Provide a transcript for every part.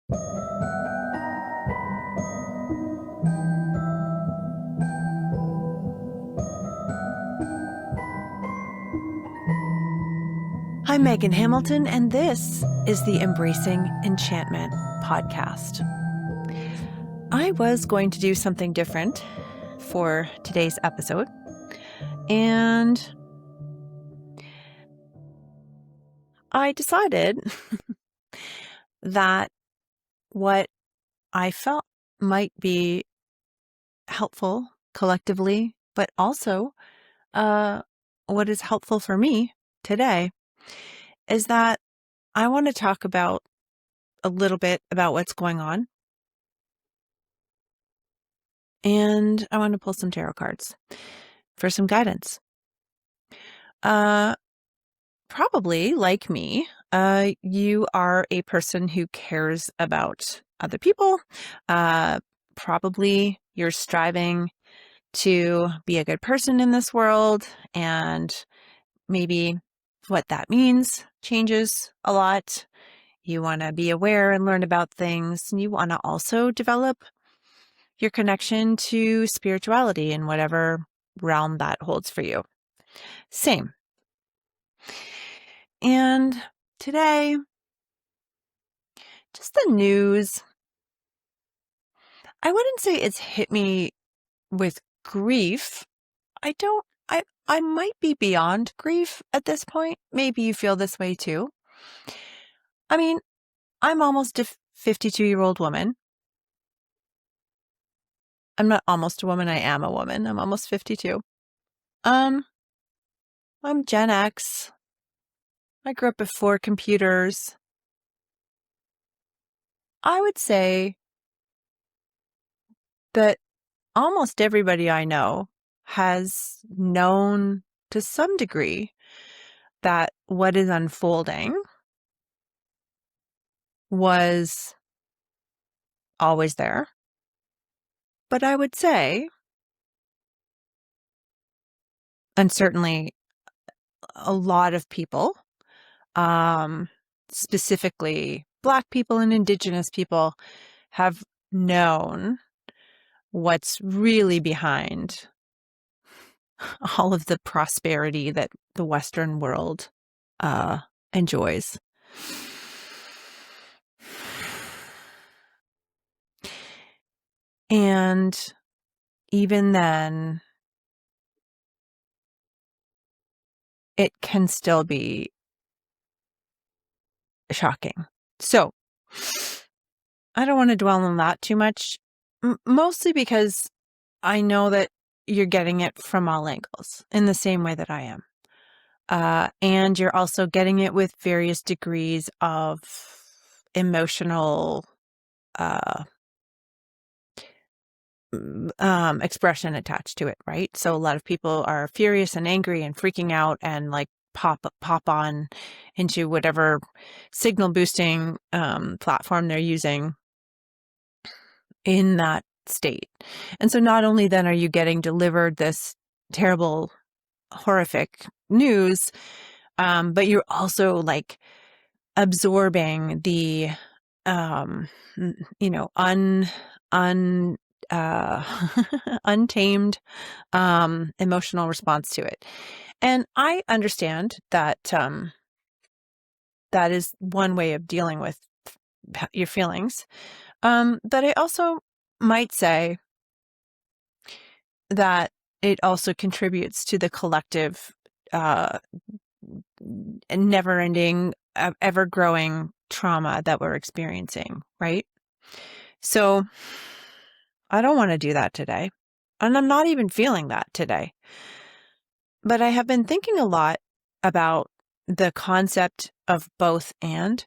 I'm Megan Hamilton, and this is the Embracing Enchantment podcast. I was going to do something different for today's episode, and I decided that what I felt might be helpful collectively, but also what is helpful for me today is that I want to talk about a little bit about what's going on. And I want to pull some tarot cards for some guidance. Probably like me, you are a person who cares about other people. Probably you're striving to be a good person in this world, and maybe what that means changes a lot. You want to be aware and learn about things, and you want to also develop your connection to spirituality in whatever realm that holds for you. Same. And today, just the news, I wouldn't say it's hit me with grief. I might be beyond grief at this point. Maybe you feel this way too. I mean, I'm almost a 52-year-old woman. I'm not almost a woman, I am a woman. I'm almost 52. I'm Gen X. I grew up before computers. I would say that almost everybody I know has known to some degree that what is unfolding was always there. But I would say, and certainly a lot of people, specifically Black people and Indigenous people, have known what's really behind all of the prosperity that the Western world enjoys. And even then, it can still be shocking. So I don't want to dwell on that too much, mostly because I know that you're getting it from all angles in the same way that I am. And you're also getting it with various degrees of emotional expression attached to it, right? So a lot of people are furious and angry and freaking out and like pop on into whatever signal boosting platform they're using in that state. And so not only then are you getting delivered this terrible, horrific news, but you're also like absorbing the untamed emotional response to it. And I understand that that is one way of dealing with your feelings. But I also might say that it also contributes to the collective never-ending, ever-growing trauma that we're experiencing, right? So I don't want to do that today. And I'm not even feeling that today. But I have been thinking a lot about the concept of both and,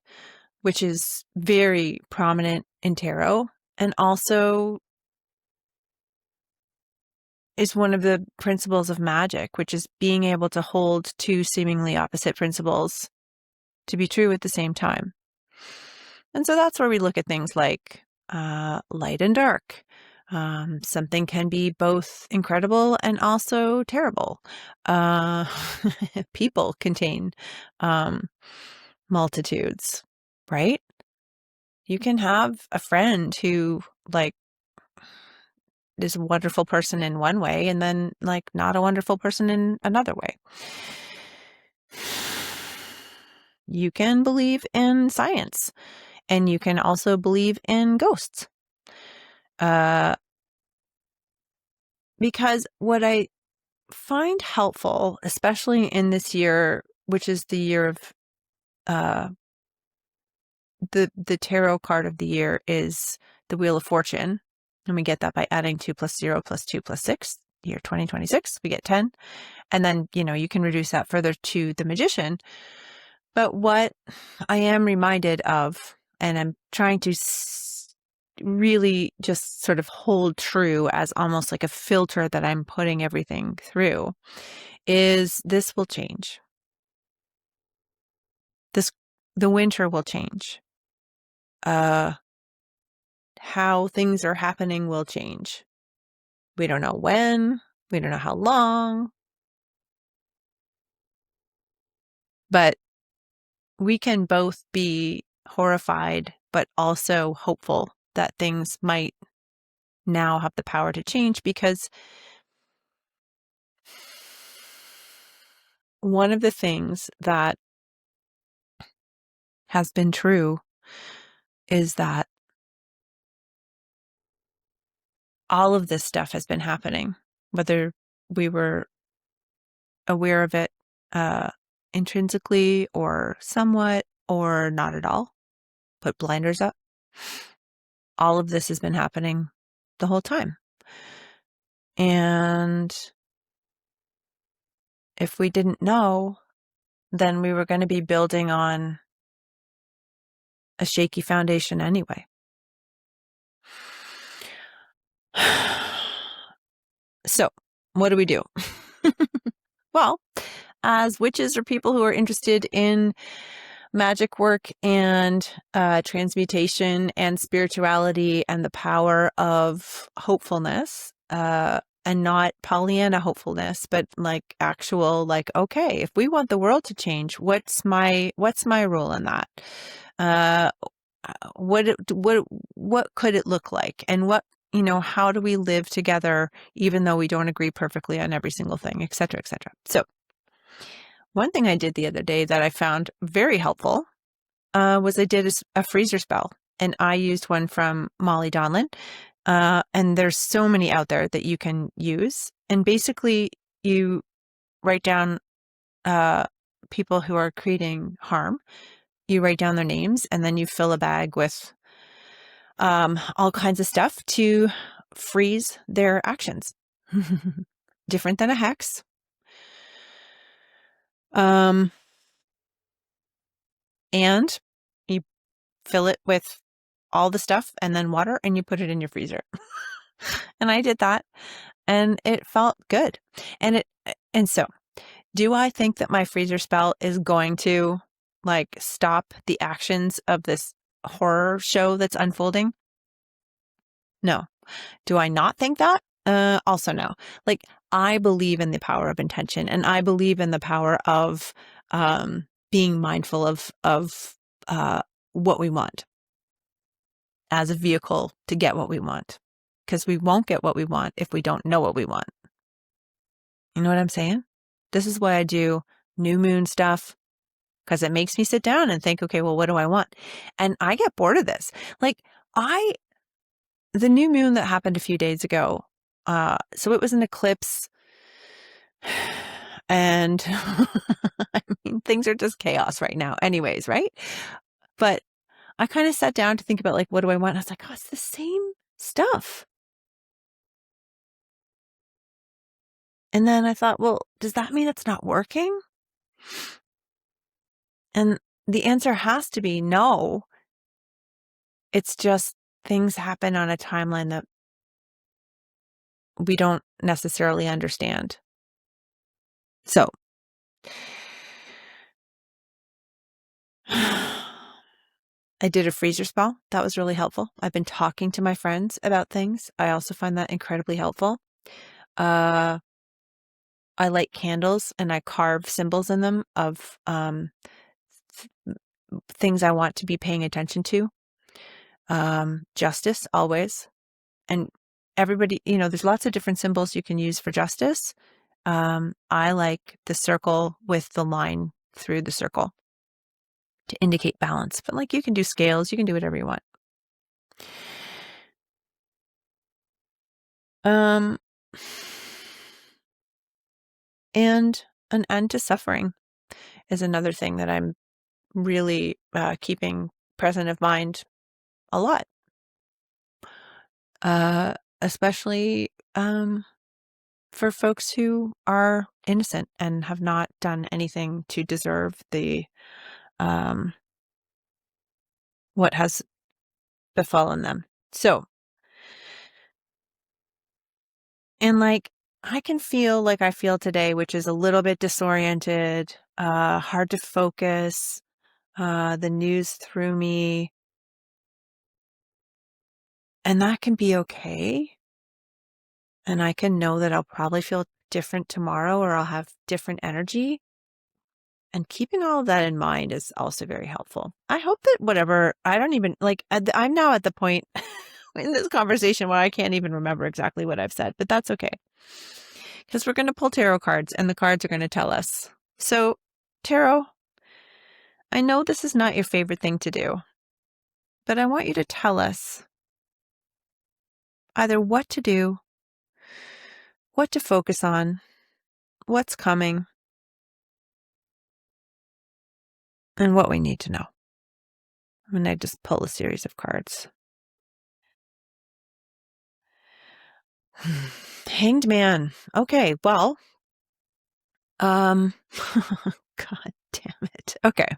which is very prominent in tarot, and also is one of the principles of magic, which is being able to hold two seemingly opposite principles to be true at the same time. And so that's where we look at things like light and dark. Something can be both incredible and also terrible. People contain multitudes, right? You can have a friend who like is a wonderful person in one way and then like not a wonderful person in another way. You can believe in science and you can also believe in ghosts. Because what I find helpful, especially in this year, which is the year of the tarot card of the year is the Wheel of Fortune. And we get that by adding 2 plus 0 plus 2 plus 6, year 2026, we get 10. And then, you can reduce that further to the Magician. But what I am reminded of, and I'm trying to really just sort of hold true as almost like a filter that I'm putting everything through, is this will change. The winter will change. How things are happening will change. We don't know when, we don't know how long, but we can both be horrified, but also hopeful that things might now have the power to change, because one of the things that has been true is that all of this stuff has been happening, whether we were aware of it intrinsically or somewhat or not at all, put blinders up. All of this has been happening the whole time. And if we didn't know, then we were going to be building on a shaky foundation anyway. So, what do we do? Well, as witches or people who are interested in magic work and transmutation and spirituality and the power of hopefulness, and not Pollyanna hopefulness, but like actual, like, okay, if we want the world to change, what's my role in that? What could it look like? And how do we live together, even though we don't agree perfectly on every single thing, et cetera, et cetera. So one thing I did the other day that I found very helpful was I did a freezer spell, and I used one from Molly Donlin. And there's so many out there that you can use. And basically, you write down people who are creating harm. You write down their names, and then you fill a bag with all kinds of stuff to freeze their actions. Different than a hex. And you fill it with all the stuff and then water, and you put it in your freezer. And I did that, and it felt good. And so, do I think that my freezer spell is going to like stop the actions of this horror show that's unfolding? No. Do I not think that? Also no. Like, I believe in the power of intention, and I believe in the power of being mindful of what we want as a vehicle to get what we want, because we won't get what we want if we don't know what we want. You know what I'm saying? This is why I do new moon stuff, because it makes me sit down and think, okay, well, what do I want? And I get bored of this. Like, the new moon that happened a few days ago, so it was an eclipse, and I mean, things are just chaos right now anyways, right? But I kind of sat down to think about, like, what do I want? And I was like, oh, it's the same stuff. And then I thought, well, does that mean it's not working? And the answer has to be no. It's just things happen on a timeline that we don't necessarily understand. So I did a freezer spell. That was really helpful. I've been talking to my friends about things. I also find that incredibly helpful. I light candles and I carve symbols in them of things I want to be paying attention to. Justice, always. And everybody, there's lots of different symbols you can use for justice. I like the circle with the line through the circle to indicate balance. But like, you can do scales, you can do whatever you want. And an end to suffering is another thing that I'm really keeping present of mind a lot. Especially for folks who are innocent and have not done anything to deserve the what has befallen them. So, and like, I can feel like I feel today, which is a little bit disoriented, hard to focus. The news threw me, and that can be okay. And I can know that I'll probably feel different tomorrow, or I'll have different energy. And keeping all of that in mind is also very helpful. I hope that whatever, I don't even like, I'm now at the point in this conversation where I can't even remember exactly what I've said, but that's okay. Because we're going to pull tarot cards and the cards are going to tell us. So, tarot, I know this is not your favorite thing to do, but I want you to tell us either what to do, what to focus on, what's coming, and what we need to know. And I just pull a series of cards. Hanged Man. Okay, well, God damn it. Okay.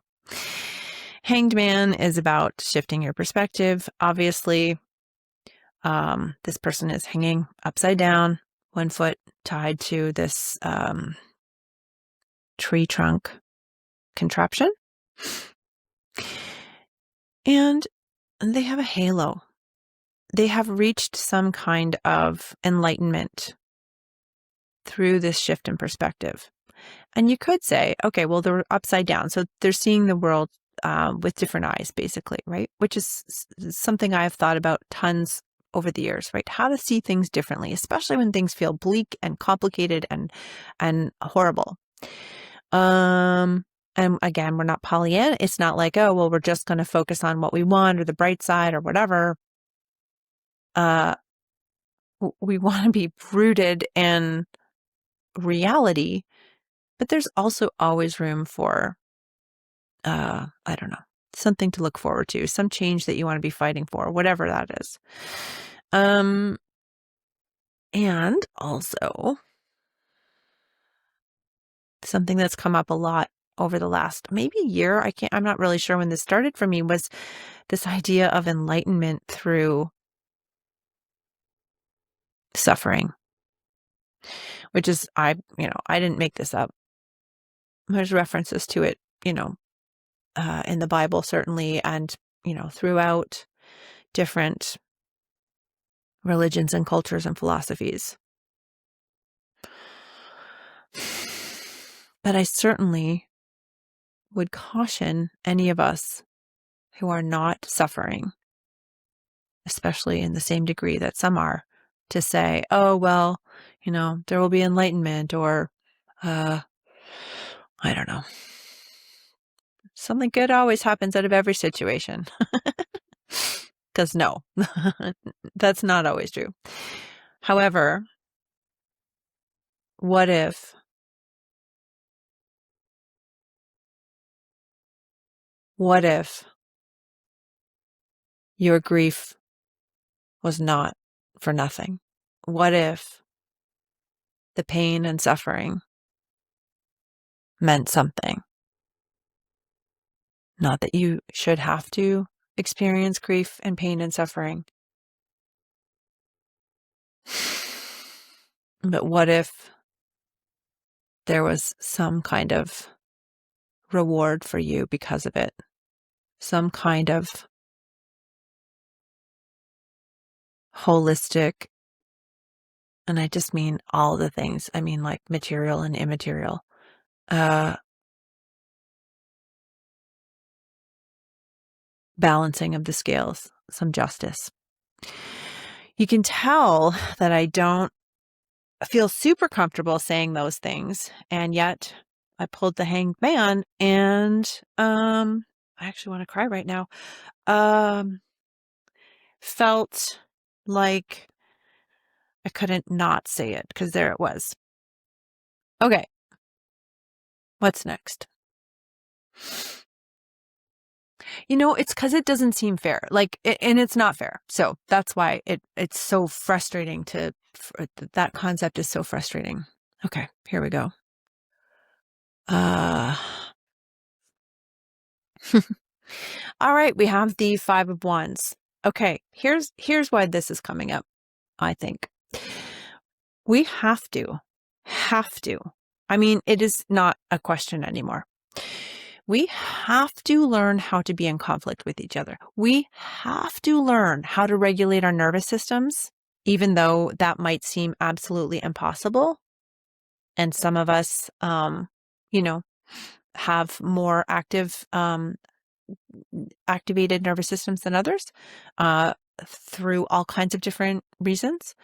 Hanged Man is about shifting your perspective. Obviously, this person is hanging upside down, one foot tied to this tree trunk contraption. And they have a halo. They have reached some kind of enlightenment through this shift in perspective. And you could say, okay, well, they're upside down. So they're seeing the world with different eyes, basically, right? Which is something I've thought about tons over the years, right? How to see things differently, especially when things feel bleak and complicated and horrible. And again, we're not Pollyanna. It's not like, oh, well, we're just going to focus on what we want or the bright side or whatever. We want to be rooted in reality, but there's also always room for, I don't know, something to look forward to, some change that you want to be fighting for, whatever that is. And also something that's come up a lot over the last maybe year, I'm not really sure when this started for me, was this idea of enlightenment through suffering, which is, I didn't make this up. There's references to it, in the Bible, certainly, and, throughout different religions and cultures and philosophies. But I certainly would caution any of us who are not suffering, especially in the same degree that some are, to say, oh, well, there will be enlightenment, or, I don't know. Something good always happens out of every situation. Because no, that's not always true. However, what if your grief was not for nothing? What if the pain and suffering meant something? Not that you should have to experience grief and pain and suffering. But what if there was some kind of reward for you because of it? Some kind of holistic, and I just mean all the things. I mean, like, material and immaterial. Balancing of the scales. some justice. You can tell that I don't feel super comfortable saying those things, and yet I pulled the hanged man, and I actually want to cry right now. Felt like I couldn't not say it because there it was. Okay, what's next? It's because it doesn't seem fair. And it's not fair. So that's why it's so frustrating that concept is so frustrating. Okay, here we go. All right, we have the 5 of Wands. Okay, here's why this is coming up, I think. We have to. I mean, it is not a question anymore. We have to learn how to be in conflict with each other. We have to learn how to regulate our nervous systems, even though that might seem absolutely impossible. And some of us, have more activated nervous systems than others, through all kinds of different reasons.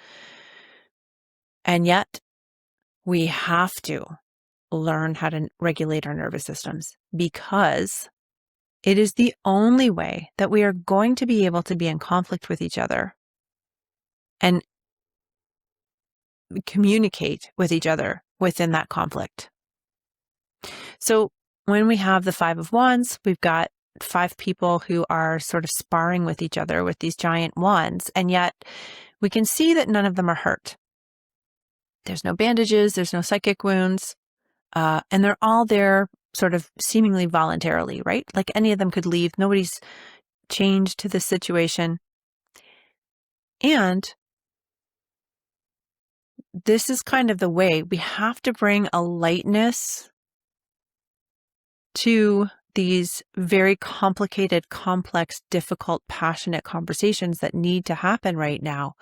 And yet we have to learn how to regulate our nervous systems, because it is the only way that we are going to be able to be in conflict with each other and communicate with each other within that conflict. So when we have the 5 of Wands, we've got 5 people who are sort of sparring with each other with these giant wands, and yet we can see that none of them are hurt. There's no bandages, there's no psychic wounds, and they're all there sort of seemingly voluntarily, right? Like any of them could leave. Nobody's changed to this situation. And this is kind of the way we have to bring a lightness to these very complicated, complex, difficult, passionate conversations that need to happen right now,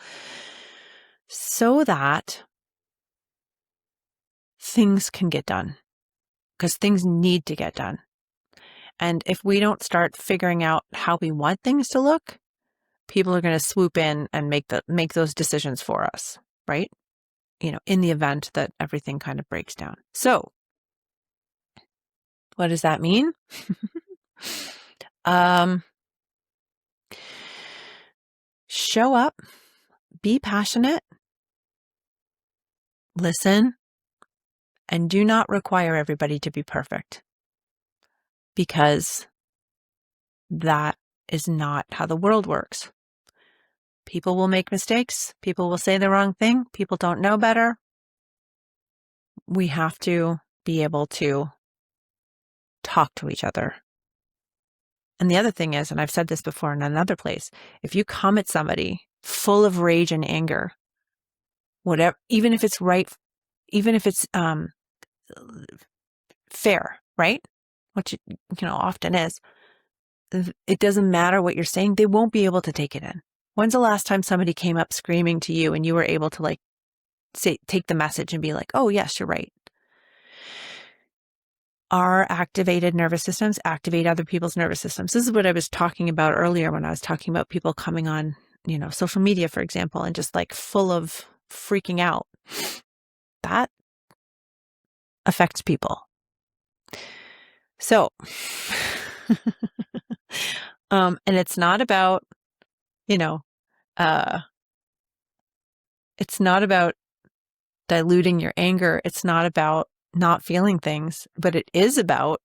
so that things can get done, because things need to get done. And if we don't start figuring out how we want things to look, people are going to swoop in and make those decisions for us, right? In the event that everything kind of breaks down. So what does that mean? Show up, be passionate, listen, and do not require everybody to be perfect, because that is not how the world works. People will make mistakes. People will say the wrong thing. People don't know better. We have to be able to talk to each other. And the other thing is, and I've said this before in another place, if you come at somebody full of rage and anger, whatever, even if it's right, even if it's fair, right? Which often is, it doesn't matter what you're saying. They won't be able to take it in. When's the last time somebody came up screaming to you and you were able to take the message and be like, oh yes, you're right? Our activated nervous systems activate other people's nervous systems. This is what I was talking about earlier when I was talking about people coming on, social media, for example, and just full of freaking out. That affects people. So, and it's not about, it's not about diluting your anger. It's not about not feeling things, but it is about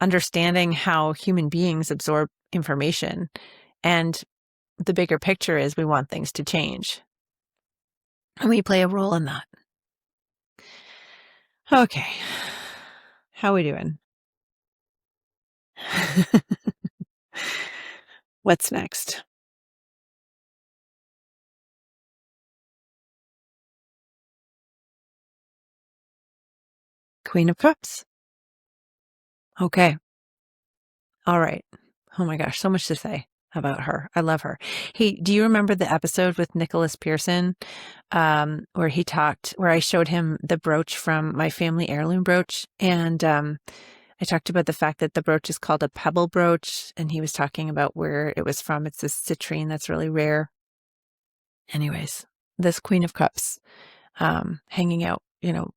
understanding how human beings absorb information. And the bigger picture is we want things to change. And we play a role in that. Okay. How are we doing? What's next? Queen of Cups. Okay. All right. Oh my gosh, so much to say about her. I love her. Hey, do you remember the episode with Nicholas Pearson, where I showed him the brooch from my family heirloom brooch? And I talked about the fact that the brooch is called a pebble brooch, and he was talking about where it was from. It's this citrine that's really rare. Anyways, this Queen of Cups, hanging out,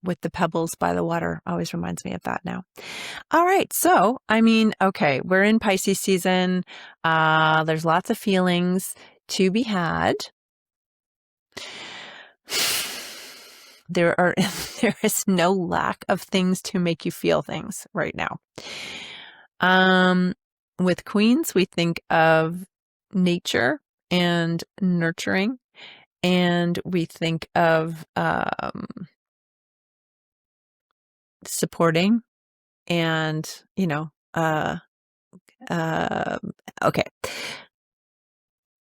with the pebbles by the water always reminds me of that now. All right. So, okay, we're in Pisces season. There's lots of feelings to be had. There is no lack of things to make you feel things right now. With Queens, we think of nature and nurturing, and we think of supporting and, okay.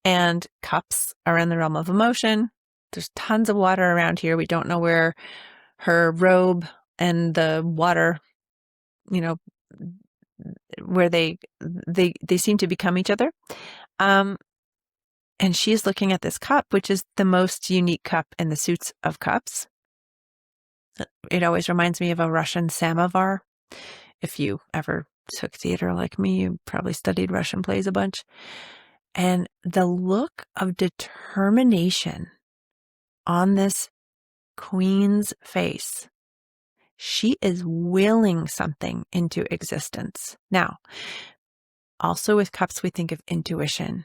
And cups are in the realm of emotion. There's tons of water around here. We don't know where her robe and the water, where they seem to become each other. And she's looking at this cup, which is the most unique cup in the suits of cups. It always reminds me of a Russian samovar. If you ever took theater like me, you probably studied Russian plays a bunch. And the look of determination on this queen's face, she is willing something into existence. Now, also with cups, we think of intuition,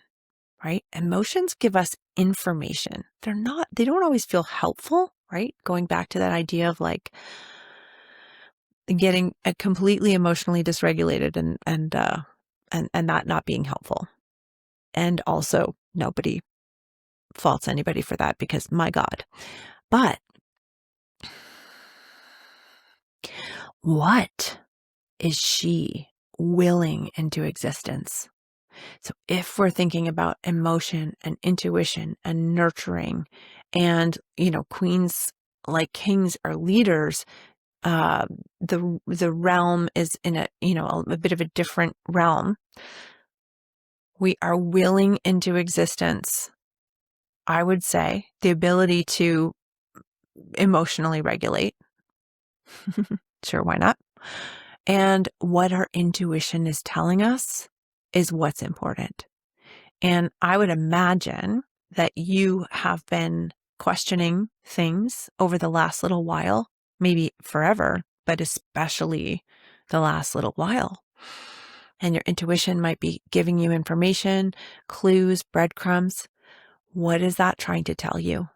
right? Emotions give us information. They don't always feel helpful, right? Going back to that idea of like getting completely emotionally dysregulated and that not being helpful. And also nobody faults anybody for that because my God. But what is she willing into existence? So if we're thinking about emotion and intuition and nurturing and, queens like kings are leaders, the realm is in a bit of a different realm. We are willing into existence, I would say, the ability to emotionally regulate. Sure, why not? And what our intuition is telling us is what's important. And I would imagine that you have been questioning things over the last little while, maybe forever, but especially the last little while. And your intuition might be giving you information, clues, breadcrumbs. What is that trying to tell you?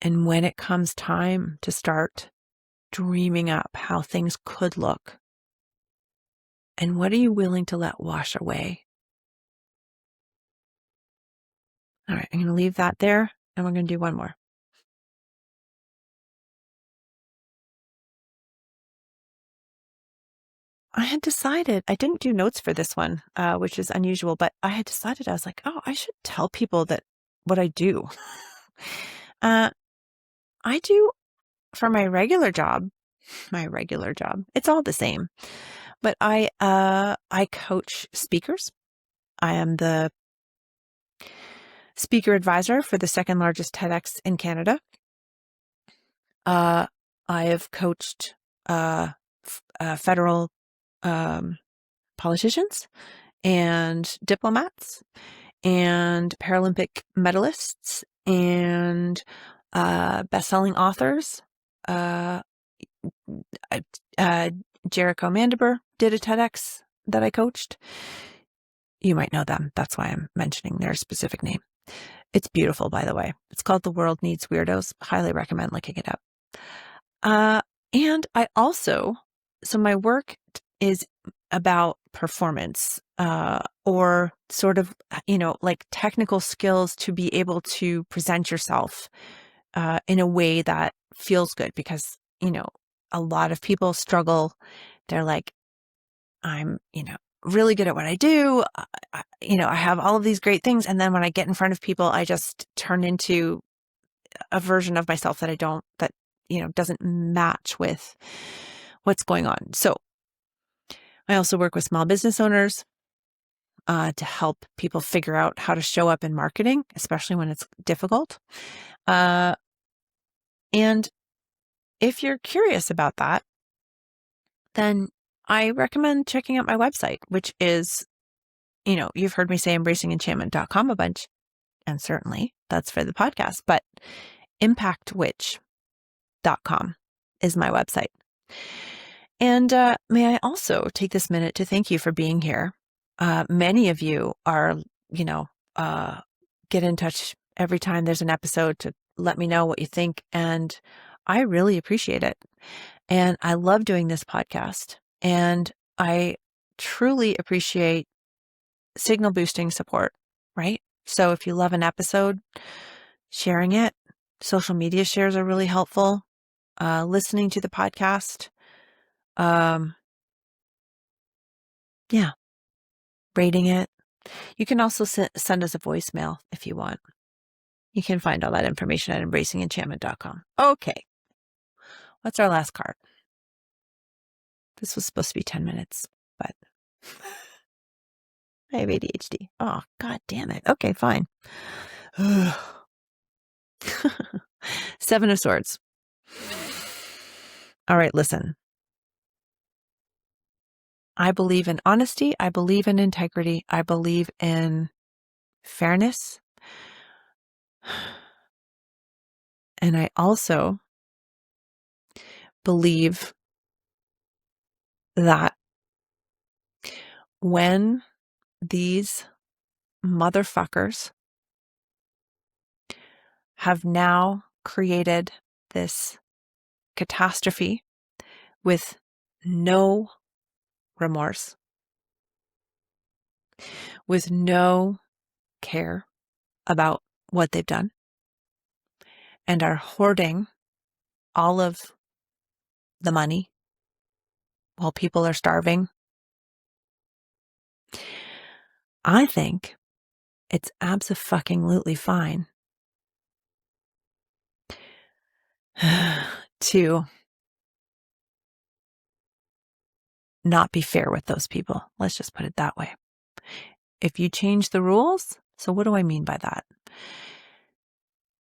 And when it comes time to start dreaming up how things could look, and what are you willing to let wash away? All right, I'm going to leave that there, and we're going to do one more. I had decided, I didn't do notes for this one, which is unusual, but I had decided, I was like, oh, I should tell people that what I do. I do for my regular job, it's all the same, but I coach speakers. I am the speaker advisor for the second largest TEDx in Canada. I have coached federal politicians and diplomats and Paralympic medalists and best-selling authors. Jericho Mandiber did a TEDx that I coached. You might know them. That's why I'm mentioning their specific name. It's beautiful, by the way. It's called The World Needs Weirdos. Highly recommend looking it up. And I also, so my work is about performance, or sort of, like technical skills to be able to present yourself in a way that feels good, because, a lot of people struggle. They're like, I'm, really good at what I do. I have all of these great things. And then when I get in front of people, I just turn into a version of myself that doesn't match with what's going on. So I also work with small business owners to help people figure out how to show up in marketing, especially when it's difficult. And if you're curious about that, then I recommend checking out my website, which is, you've heard me say embracingenchantment.com a bunch, and certainly that's for the podcast, but impactwitch.com is my website. And may I also take this minute to thank you for being here. Many of you are, get in touch every time there's an episode to let me know what you think. And I really appreciate it. And I love doing this podcast. And I truly appreciate signal boosting support, right? So if you love an episode, sharing it, social media shares are really helpful. Listening to the podcast. Yeah, rating it. You can also send us a voicemail if you want. You can find all that information at embracingenchantment.com. Okay. What's our last card? This was supposed to be 10 minutes, but I have ADHD. Oh, God damn it. Okay, fine. Seven of Swords. All right, listen. I believe in honesty. I believe in integrity. I believe in fairness. And I also believe that when these motherfuckers have now created this catastrophe with no remorse, with no care about what they've done, and are hoarding all of the money while people are starving, I think it's abso-fucking-lutely fine to not be fair with those people. Let's just put it that way. If you change the rules, so what do I mean by that?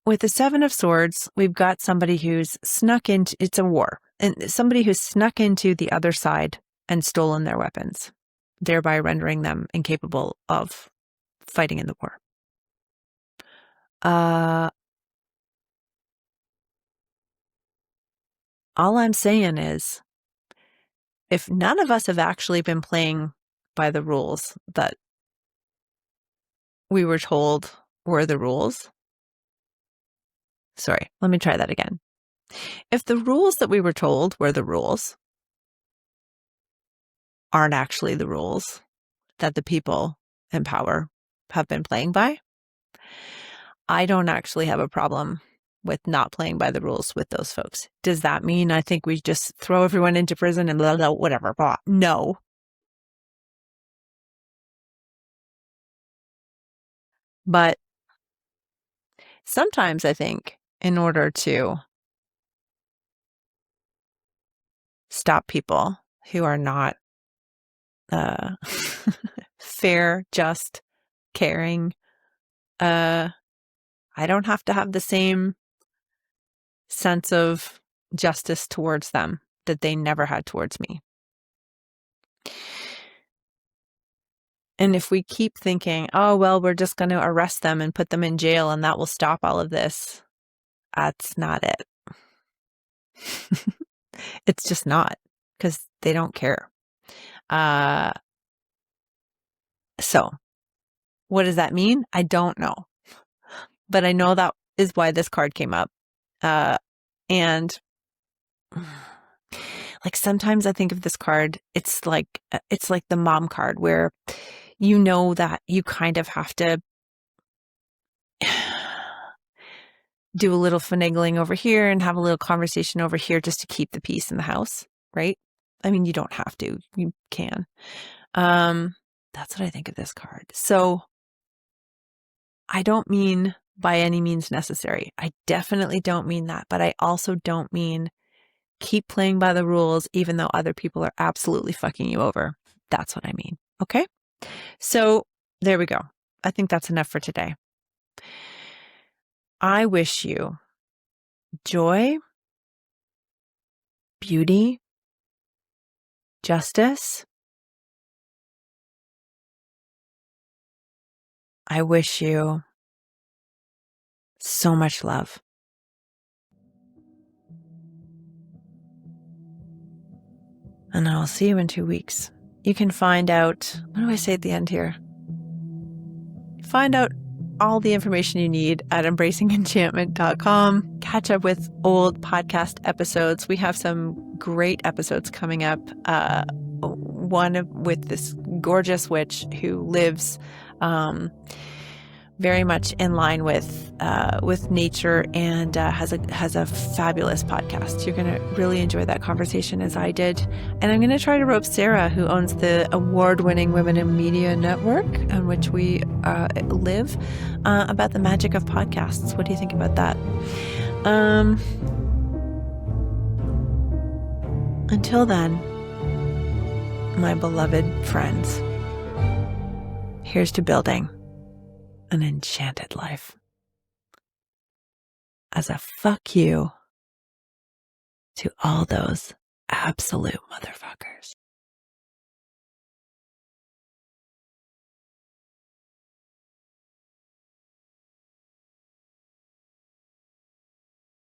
With the Seven of Swords, we've got somebody who's snuck into, it's a war, and somebody who's snuck into the other side and stolen their weapons, thereby rendering them incapable of fighting in the war. All I'm saying is, if none of us have actually been playing by the rules that we were told were the rules, sorry, let me try that again. If the rules that we were told were the rules aren't actually the rules that the people in power have been playing by, I don't actually have a problem with not playing by the rules with those folks. Does that mean I think we just throw everyone into prison and blah, blah, whatever? Blah? No. But sometimes I think in order to stop people who are not fair, just, caring, I don't have to have the same sense of justice towards them that they never had towards me. And if we keep thinking, oh, well, we're just going to arrest them and put them in jail and that will stop all of this, that's not it. It's just not, because they don't care. So what does that mean? I don't know. But I know that is why this card came up. And like sometimes I think of this card, it's like the mom card where you know that you kind of have to do a little finagling over here and have a little conversation over here just to keep the peace in the house, right? I mean, you don't have to, you can. That's what I think of this card. So I don't mean by any means necessary. I definitely don't mean that, but I also don't mean keep playing by the rules, even though other people are absolutely fucking you over. That's what I mean. Okay. So there we go. I think that's enough for today. I wish you joy, beauty, justice. I wish you so much love. And I'll see you in 2 weeks. You can find out, what do I say at the end here? Find out all the information you need at embracingenchantment.com. Catch up with old podcast episodes. We have some great episodes coming up. One with this gorgeous witch who lives very much in line with nature and has a fabulous podcast. You're going to really enjoy that conversation as I did. And I'm going to try to rope Sarah, who owns the award-winning Women in Media network on which we live, about the magic of podcasts. What do you think about that? Until then, my beloved friends, here's to building an enchanted life. As a fuck you to all those absolute motherfuckers.